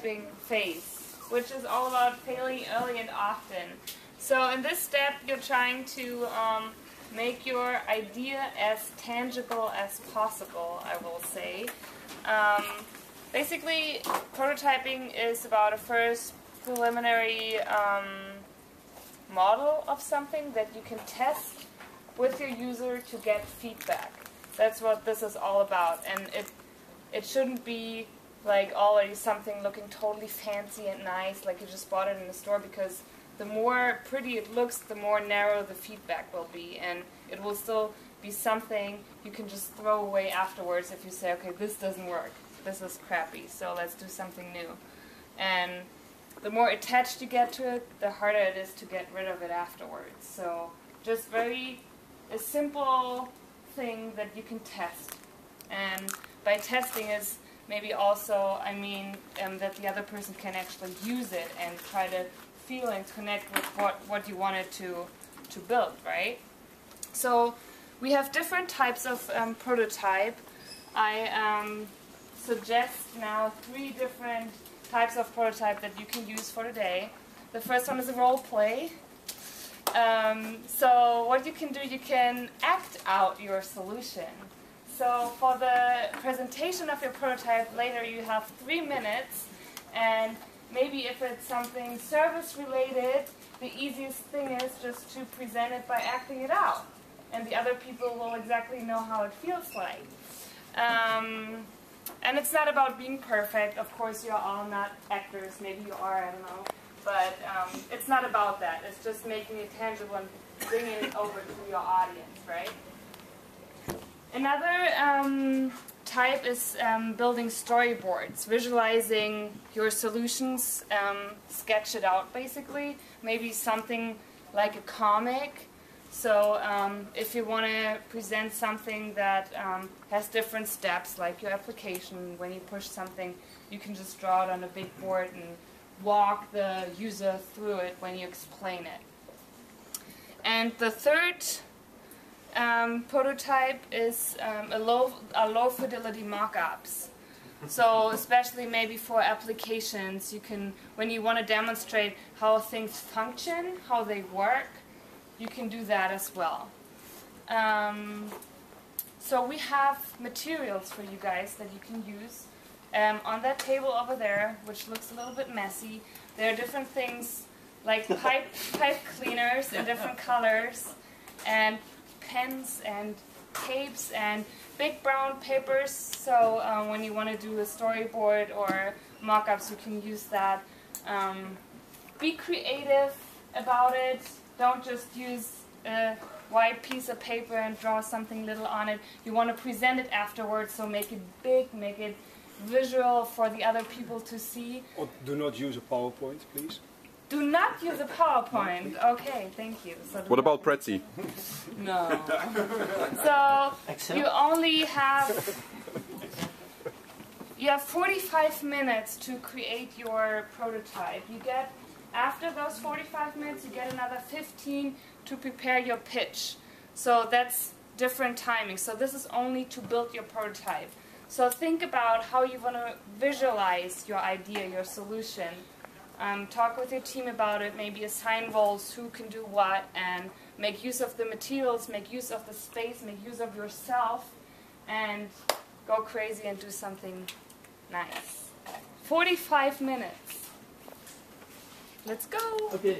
prototyping phase, which is all about failing early and often. So in this step, you're trying to make your idea as tangible as possible, I will say. Basically, prototyping is about a first preliminary model of something that you can test with your user to get feedback. That's what this is all about, and it shouldn't be like already something looking totally fancy and nice, like you just bought it in the store, because the more pretty it looks, the more narrow the feedback will be, and it will still be something you can just throw away afterwards if you say, okay, this doesn't work, this is crappy, so let's do something new. And the more attached you get to it, the harder it is to get rid of it afterwards. So just a simple thing that you can test. And by testing is maybe also, I mean, that the other person can actually use it and try to feel and connect with what you wanted to build, right? So we have different types of prototype. I suggest now 3 different types of prototype that you can use for today. The first one is a role play. So what you can do, you can act out your solution. So for the presentation of your prototype later, you have 3 minutes, and maybe if it's something service related, the easiest thing is just to present it by acting it out, and the other people will exactly know how it feels like. And it's not about being perfect. Of course, you're all not actors. Maybe you are, I don't know. But it's not about that. It's just making it tangible and bringing it over to your audience, right? Another type is building storyboards, visualizing your solutions, sketch it out basically. Maybe something like a comic. So if you want to present something that has different steps, like your application, when you push something, you can just draw it on a big board and walk the user through it when you explain it. And the third prototype is a low fidelity mock-ups. So especially maybe for applications, you can, when you want to demonstrate how things function, how they work, you can do that as well. So we have materials for you guys that you can use. On that table over there, which looks a little bit messy, there are different things like pipe cleaners in different colors, and pens and tapes and big brown papers. So when you want to do a storyboard or mock-ups, you can use that. Be creative about it. Don't just use a white piece of paper and draw something little on it. You want to present it afterwards, so make it big, make it visual for the other people to see. Or do not use a PowerPoint, please. Do not use a PowerPoint. Okay, thank you. So what about Prezi? No. So Excel? You have 45 minutes to create your prototype. You get, after those 45 minutes, you get another 15 to prepare your pitch. So that's different timing. So this is only to build your prototype. So think about how you want to visualize your idea, your solution. Talk with your team about it, maybe assign roles, who can do what, and make use of the materials, make use of the space, make use of yourself, and go crazy and do something nice. 45 minutes. Let's go! Okay.